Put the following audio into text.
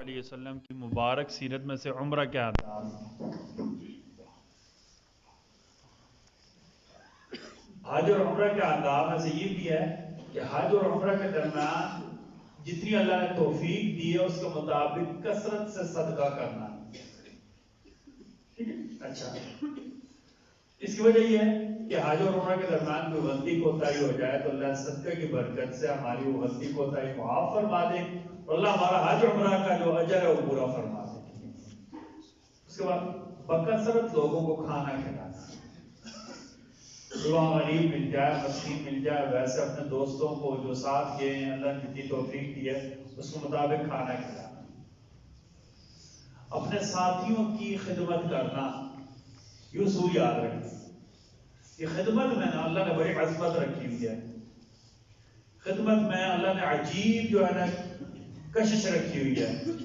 علیہ وسلم کی مبارک سیرت میں سے عمرہ کے آداب۔ حج اور عمرہ کے آداب میں سے یہ بھی ہے کہ حج اور عمرہ کے درمیان جتنی اللہ نے توفیق دی ہے اس کے مطابق کثرت سے صدقہ کرنا۔ اچھا، اس کی وجہ یہ ہے کہ حج اور عمرہ کے درمیان کوئی غلطی کوتاہی ہو جائے تو اللہ صدقے کی برکت سے ہماری وہ غلطی کوتاہی معاف فرما دے اور اللہ ہمارا حج عمرہ کا جو اجر ہے وہ پورا فرما دے۔ اس کے بعد بکثرت لوگوں کو کھانا کھلانا، جو غریب مل جائے، مسکین مل جائے، ویسے اپنے دوستوں کو جو ساتھ گئے ہیں اللہ نے جتنی توفیق دی ہے اس کے مطابق کھانا کھلانا، اپنے ساتھیوں کی خدمت کرنا۔ یہ اصول یاد رکھیں، یہ خدمت میں نا اللہ نے بڑی عظمت رکھی ہوئی ہے، خدمت میں اللہ نے عجیب جو ہے نا کشش رکھی ہوئی ہے۔